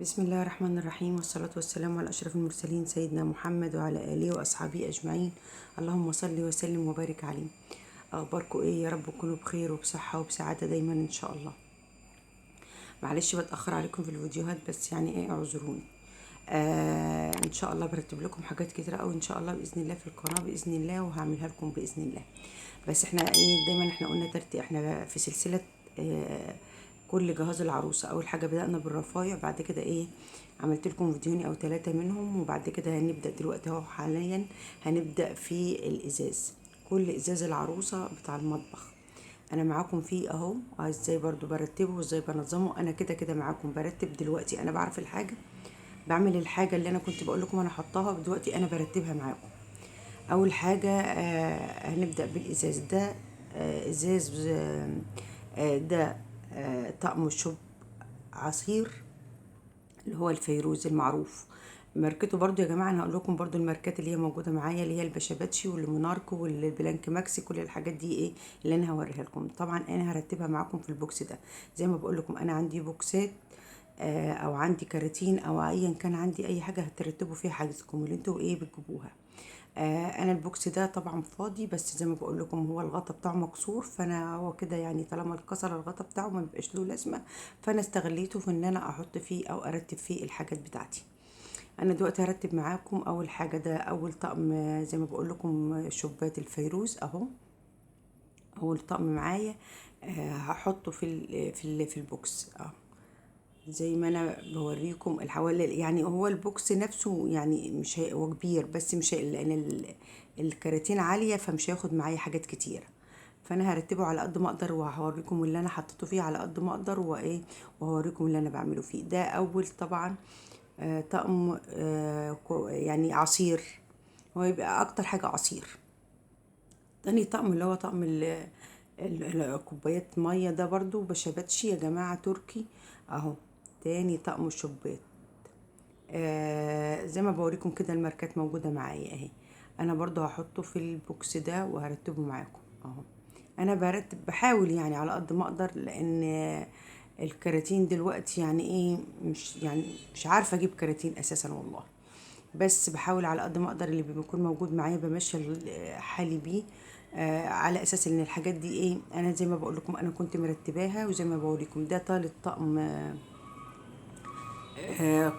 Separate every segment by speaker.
Speaker 1: بسم الله الرحمن الرحيم، والصلاة والسلام على أشرف المرسلين سيدنا محمد وعلى آله وأصحابه أجمعين. اللهم صل وسلم وبارك عليه. أخباركم إيه؟ يا رب تكونوا بخير وبصحة وبسعادة دايما إن شاء الله. معلش بتأخر عليكم في الفيديوهات، بس يعني إيه، اعذروني. إن شاء الله برتب لكم حاجات كتيرة أوي إن شاء الله بإذن الله في القناة بإذن الله، وهعملها لكم بإذن الله. بس احنا إيه، دايما احنا قلنا ترتيب، احنا في سلسلة آه كل جهاز العروسة. أول حاجة بدأنا بالرفايع، بعد كده إيه، عملت لكم فيديوهين أو 3 منهم، وبعد كده هنبدأ دلوقتي أهو حاليا هنبدأ في الإزاز. كل إزاز العروسة بتاع المطبخ انا معاكم فيه اهو، ازاي برضو برتبه وازاي بنظمه. انا كده كده معاكم برتب دلوقتي، انا بعرف الحاجة، بعمل الحاجة اللي انا كنت بقول لكم انا حطاها، دلوقتي انا برتبها معاكم. اول حاجة هنبدأ بالازاز ده. ازاز ده طقم شوب عصير، اللي هو الفيروز المعروف. ماركته برضو يا جماعه، انا هقول لكم برضو الماركات اللي هي موجوده معايا، اللي هي البشاباتشي والموناركو والبلانك ماكسي، كل الحاجات دي ايه اللي انا هوريها لكم. طبعا انا هرتبها معاكم في البوكس ده. زي ما بقول لكم انا عندي بوكسات او عندي كراتين او ايا كان، عندي اي حاجه هترتبوا فيها حاجزكم اللي انتوا ايه بتجيبوها. انا البوكس ده طبعا فاضي، بس زي ما بقول لكم هو الغطا بتاعه مكسور، فانا هو كده يعني طالما اتكسر الغطا بتاعه ما بيبقاش له لازمه، فانا استغليته في ان انا احط فيه او ارتب فيه الحاجات بتاعتي. انا دلوقتي هرتب معاكم. اول حاجه ده اول طقم، زي ما بقول لكم شوبات الفيروز اهو. اول طقم معايا هحطه في البوكس زي ما انا بوريكم الحوالي. يعني هو البوكس نفسه يعني مش هو كبير، بس مش لان الكراتين عاليه، فمش هياخد معايا حاجات كتير. فانا هرتبه على قد ما اقدر، وهوريكم اللي انا حطيته فيه على قد ما اقدر وايه، وهوريكم اللي انا بعمله فيه. ده اول طبعا طقم يعني عصير، هو يبقى اكتر حاجه عصير. تاني طقم اللي هو طقم كوبايات ميه، ده برضو بشباتشي يا جماعه، تركي اهو. تاني طقم الشوبات زي ما بوريكم كده الماركات موجودة معايا اهي. انا برضو هحطه في البوكس ده وهرتبه معاكم اهو. انا برتب بحاول يعني على قد ما اقدر، لان الكراتين دلوقتي يعني ايه، مش عارفة اجيب كراتين اساسا والله. بس بحاول على قد ما اقدر اللي بيكون موجود معايا بمشي حالي بيه. على اساس ان الحاجات دي ايه، انا زي ما بقول لكم انا كنت مرتباها، وزي ما بقول ده طالت طقم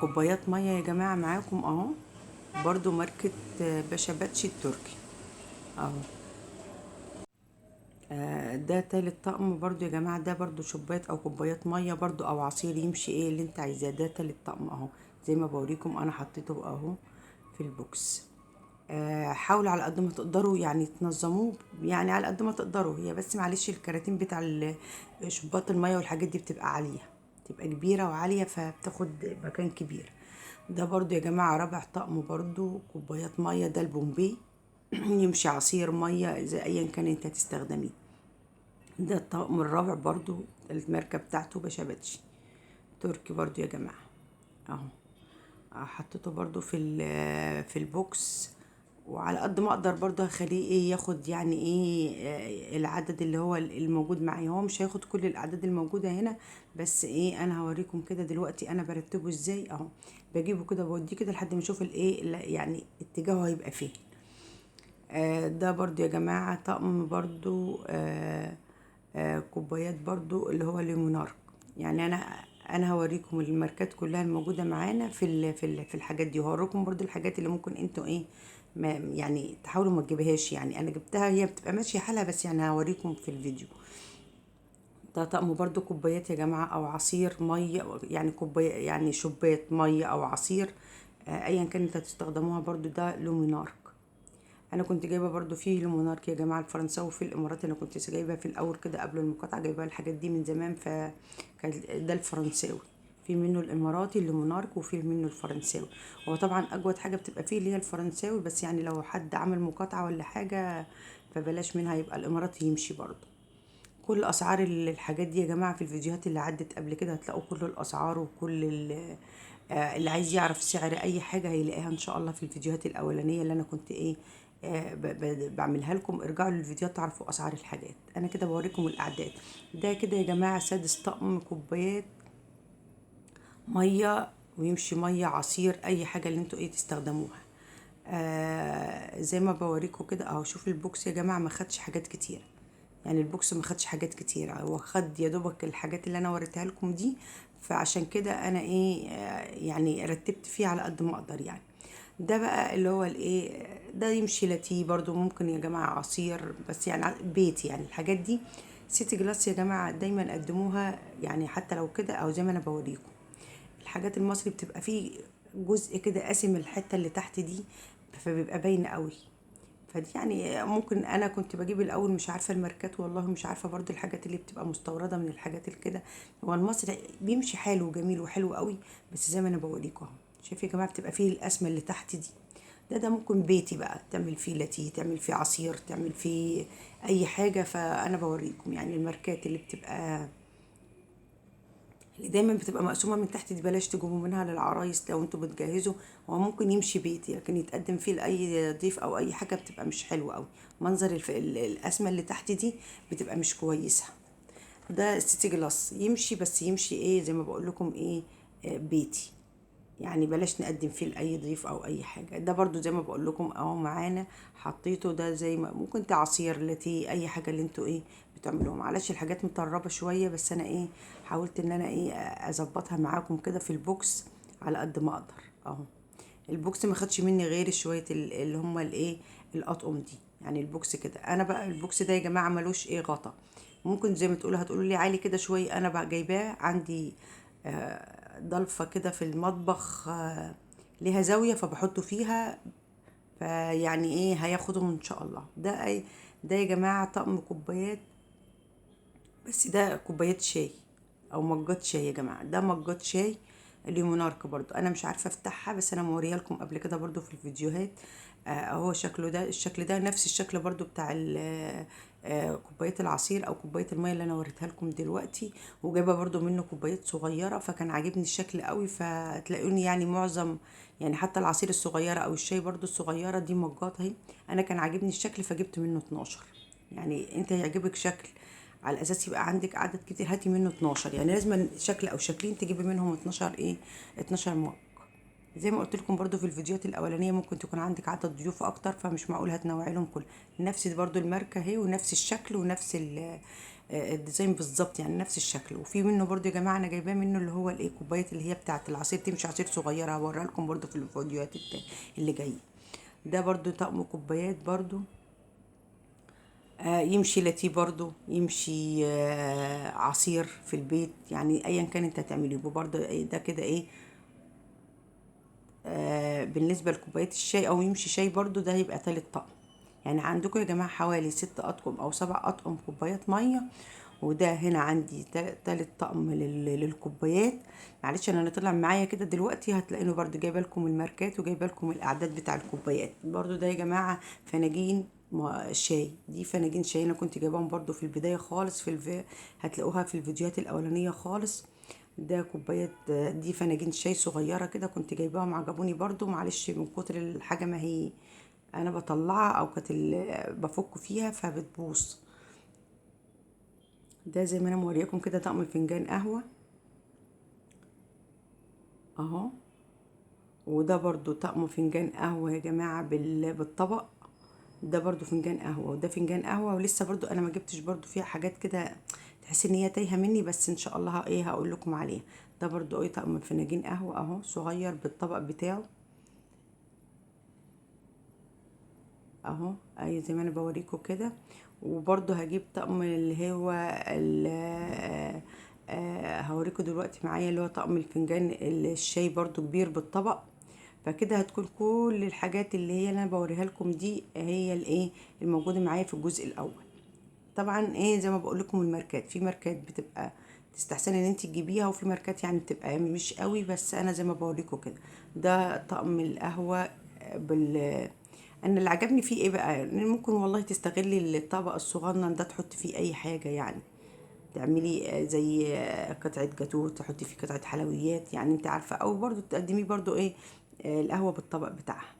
Speaker 1: كوبايات ميه يا جماعه معاكم اهو. برضو ماركه بشباتشي التركي اهو. ده تالت طقم برضو يا جماعه، ده برضو شوبات او كوبايات ميه برضو او عصير، يمشي ايه اللي انت عايزاه. ده تالت طقم اهو، زي ما بوريكم انا حطيته اهو في البوكس. حاولوا على قد ما تقدروا يعني تنظموه، يعني على قد ما تقدروا. هي بس معلش الكراتين بتاع شباط المية والحاجات دي بتبقى عالية، بتبقى كبيرة وعالية، فبتاخد مكان كبير. ده برضو يا جماعة رابع طقم برضو كوبايات مية، ده البومبي يمشي عصير مية زي ايا كان انت هتستخدميه. ده الطقم الرابع برضو، الماركة بتاعته بشباتشي تركي برضو يا جماعة اهو. حطيته برضو في البوكس، وعلى قد ما اقدر برضو هخليه ايه ياخد يعني ايه العدد اللي هو الموجود معايا. هو مش هياخد كل الاعداد الموجوده هنا، بس ايه انا هوريكم كده دلوقتي انا برتبه ازاي اهو. بجيبه كده بوديه كده لحد ما اشوف الايه يعني اتجاهه هيبقى فين. ده برضو يا جماعه طقم برضو كوبايات برضو اللي هو ليمونارك. يعني انا هوريكم الماركات كلها الموجوده معانا في الحاجات دي، وهوريكم برضو الحاجات اللي ممكن انتوا ايه ما يعني تحاولوا ما تجيبهاش. يعني انا جبتها هي بتبقى ماشيه حالها، بس يعني هوريكم في الفيديو. ده طقم برضو كوبايات يا جماعه او عصير ميه، يعني كوبايه يعني شوبات ميه او عصير ايا كان انت هتستخدموها. برضو ده لومينارك. انا كنت جايبه برضو فيه المونارك يا جماعه الفرنساوي في الامارات. انا كنت جايبه في الاول كده قبل المقاطعه، جايبه الحاجات دي من زمان، فكان ده الفرنساوي. في منه الاماراتي اللي مونارك، وفي منه الفرنساوي. هو طبعا اجود حاجه بتبقى فيه اللي هي الفرنساوي، بس يعني لو حد عمل مقاطعه ولا حاجه فبلاش منها، يبقى الاماراتي يمشي برضو. كل اسعار الحاجات دي يا جماعه في الفيديوهات اللي عدت قبل كده هتلاقوا كل الاسعار وكل اللي عايز يعرف سعر اي حاجه هيلاقيها ان شاء الله في الفيديوهات الاولانيه اللي انا كنت ايه بعملها لكم. ارجعوا للفيديوهات تعرفوا اسعار الحاجات. انا كده بوريكم الاعداد. ده كده يا جماعه سادس طقم كوبايات ميه ويمشي ميه، عصير، اي حاجه اللي انتوا ايه تستخدموها. زي ما بوريكم كده اهو. شوف البوكس يا جماعه ما خدش حاجات كتير، يعني البوكس ما خدش حاجات كتير، هو خد يا دوبك الحاجات اللي انا وريتها لكم دي. فعشان كده انا ايه يعني رتبت فيه على قد ما اقدر يعني. ده بقى اللي هو الايه، ده يمشي لاتيه برضو ممكن يا جماعه، عصير، بس يعني بيتي يعني الحاجات دي. سيتي جلاس يا جماعه دايما قدموها يعني حتى لو كده او زي ما انا بوريكم. الحاجات المصري بتبقى فيه جزء كده قاسم الحته اللي تحت دي، فبيبقى باين قوي. فدي يعني ممكن انا كنت بجيب الاول مش عارفه الماركات، والله مش عارفه برضو الحاجات اللي بتبقى مستورده من الحاجات اللي كده. هو المصري بيمشي حلو وجميل وحلو قوي، بس زي ما انا بوريكم اهو. شايف يا جماعه بتبقى فيه القسمه اللي تحت دي. ده ممكن بيتي بقى تعمل فيه لاتيه، تعمل فيه عصير، تعمل فيه اي حاجه. فانا بوريكم يعني الماركات اللي دايما بتبقى مقسومه من تحت دي بلاش تجيبوا منها للعرايس لو انتوا بتجهزوا. هو ممكن يمشي بيتي، لكن يتقدم فيه لاي ضيف او اي حاجه بتبقى مش حلوه قوي. منظر القسمه اللي تحت دي بتبقى مش كويسه. ده السيتي جلاس يمشي، بس يمشي ايه زي ما بقول لكم ايه، بيتي. يعني بلاش نقدم فيه لاي ضيف او اي حاجه. ده برضو زي ما بقول لكم اهو معانا حطيته. ده زي ما ممكن تعصير لاتيه، اي حاجه اللي انتوا ايه بتعملوها. معلش الحاجات مطربه شويه، بس انا ايه حاولت ان انا ايه اظبطها معاكم كده في البوكس على قد ما اقدر اهو. البوكس ما خدش مني غير شويه اللي هم الايه الاطقم دي. يعني البوكس كده، انا بقى البوكس ده يا جماعه ملوش ايه غطا. ممكن زي ما تقولوا هتقولوا لي عالي كده شويه، انا بقى جايباه عندي ضلفة كده في المطبخ، ليها زاوية فبحطه فيها. فيعني ايه هياخدهم ان شاء الله. ده يا جماعة طقم كوبايات، بس ده كوبايات شاي او مجات شاي يا جماعة. ده مجات شاي اليومونارك برضو. انا مش عارفة افتحها، بس انا موريها لكم قبل كده برضو في الفيديوهات. اهو شكله ده، الشكل ده نفس الشكل برضو بتاع كوباية العصير او كوباية المية اللي انا وريتها لكم دلوقتي. وجايبة برضو منه كوبايات صغيرة، فكان عاجبني الشكل قوي. فتلاقوني يعني معظم يعني حتى العصير الصغيرة او الشاي برضو الصغيرة دي مجات اهي. انا كان عاجبني الشكل فجبت منه 12. يعني انت يعجبك شكل على اساس يبقى عندك عدد كتير هاتي منه 12. يعني لازم شكل او شكلين تجيبي منهم 12 ايه، 12 مج. زي ما قلت لكم برضو في الفيديوهات الاولانيه ممكن تكون عندك عدد ضيوف اكتر، فمش معقول هتنوعي لهم كل نفس برضو الماركه اهي ونفس الشكل ونفس الديزاين بالظبط، يعني نفس الشكل. وفي منه برضو يا جماعه انا جايباه منه اللي هو الايه كوبايه اللي هي بتاعه العصير، تمشي عصير صغيره، هوريها لكم برضو في الفيديوهات اللي جايه. ده برضو طقم كوبايات برضو. يمشي لاتيه برضو، يمشي عصير في البيت، يعني ايا كان انت هتعمليه برضو. ده كده ايه بالنسبه لكوبايه الشاي، او يمشي شاي برضو. ده هيبقى تالت طقم. يعني عندكم يا جماعه حوالي 6 اطقم او 7 اطقم كوبايات ميه. وده هنا عندي تالت طقم للكوبايات. معلش انا اللي طلع معايا كده دلوقتي هتلاقيني برضو جايبه لكم الماركات وجايبه لكم الاعداد بتاع الكوبايات برضو. ده يا جماعه فناجين شاي. دي فناجين شاي انا كنت جايباهم برضو في البدايه خالص هتلاقوها في الفيديوهات الاولانيه خالص. ده كوباية، دي فناجين شاي صغيرة كده كنت جايباهم عجبوني برضو. معلش من كتر الحاجة ما هي انا بطلعها او كانت بفك فيها فبتبوظ. ده زي ما انا موريكم كده طقم فنجان قهوة اهو. وده برضو طقم فنجان قهوة يا جماعة بالطبق. ده برضو فنجان قهوة وده فنجان قهوة. ولسه برضو انا ما جبتش برضو فيها حاجات كده تحس ان هي تايهة مني، بس ان شاء الله ايه هقول لكم عليها. ده برضو ايه طقم فناجين قهوة اهو صغير بالطبق بتاعه اهو. اي زي ما انا بوريكم كده. وبرضو هجيب طقم اللي هو هوريكم دلوقتي معايا اللي هو طقم الفنجان الشاي برضو كبير بالطبق. فكده هتكون كل الحاجات اللي هي انا بوريها لكم دي هي الايه الموجوده معايا في الجزء الاول. طبعا ايه زي ما بقول لكم الماركات، في ماركات بتبقى تستحسن ان انت تجيبيها، وفي ماركات يعني بتبقى مش قوي، بس انا زي ما بوريكم كده. ده طقم القهوه بال انا اللي عجبني فيه ايه بقى، ان ممكن والله تستغلي الطبق الصغنن ده تحطي فيه اي حاجه يعني. تعملي زي قطعه جاتوه تحطي فيه قطعه حلويات، يعني انت عارفه. او برضو تقدميه برضو ايه القهوه بالطبق بتاعها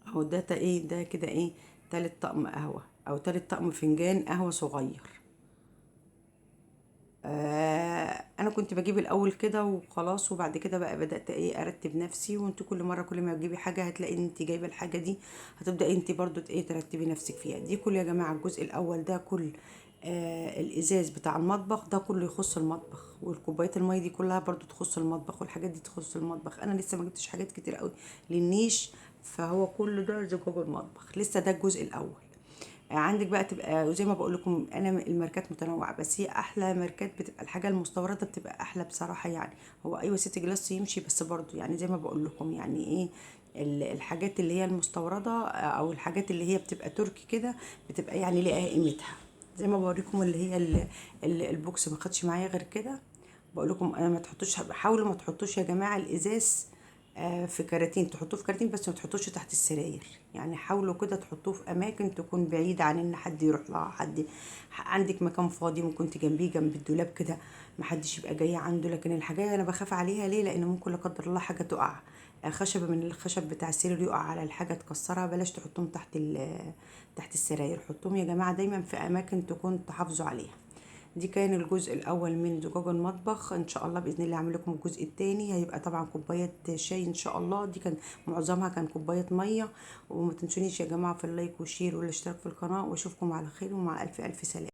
Speaker 1: اهو. ده ايه ده كده ايه تالت طقم قهوه او تالت طقم فنجان قهوه صغير انا كنت بجيب الاول كده وخلاص، وبعد كده بقى بدات ايه ارتب نفسي. وانت كل مره كل ما تجيبي حاجه هتلاقي ان انت جايبه الحاجه دي، هتبداي انت برضو ايه ترتبي نفسك فيها. دي كل يا جماعه الجزء الاول ده كل الازاز بتاع المطبخ ده كله يخص المطبخ، والكوبايات الميه دي كلها برضو تخص المطبخ، والحاجات دي تخص المطبخ. انا لسه ما جبتش حاجات كتير قوي للنيش، فهو كله ده زجاج المطبخ لسه ده الجزء الاول. عندك بقى تبقى زي ما بقول لكم انا الماركات متنوعه، بس هي احلى ماركات بتبقى الحاجه المستورده بتبقى احلى بصراحه يعني. هو ايوه سيتي جلاس يمشي، بس برضو يعني زي ما بقول لكم يعني ايه الحاجات اللي هي المستورده او الحاجات اللي هي بتبقى تركي كده بتبقى يعني ليها قيمتها. زي ما بوريكم اللي هي البوكس ما خدش معايا غير كده. بقول لكم انا ما تحطوش، حاولوا ما تحطوش يا جماعه الازاز في كراتين، تحطوه في كراتين بس ما تحطوش تحت السراير. يعني حاولوا كده تحطوه في اماكن تكون بعيده عن ان حد يروح لها. حد عندك مكان فاضي ممكن تجنبيه جنب الدولاب كده، محدش يبقى جاي عنده. لكن الحاجه انا بخاف عليها ليه؟ لان ممكن لا قدر الله حاجه تقع، خشبه من الخشب بتاع السرير يقع على الحاجه تكسرها. بلاش تحطهم تحت السراير. حطوهم يا جماعه دايما في اماكن تكون تحافظوا عليها. دي كان الجزء الاول من زجاج المطبخ. ان شاء الله باذن الله اعمل لكم الجزء الثاني، هيبقى طبعا كوبايه شاي ان شاء الله. دي كان معظمها كان كوبايه ميه. وما تنسونيش يا جماعه في اللايك والشير والاشتراك في القناه، واشوفكم على خير ومع الف الف سلامه.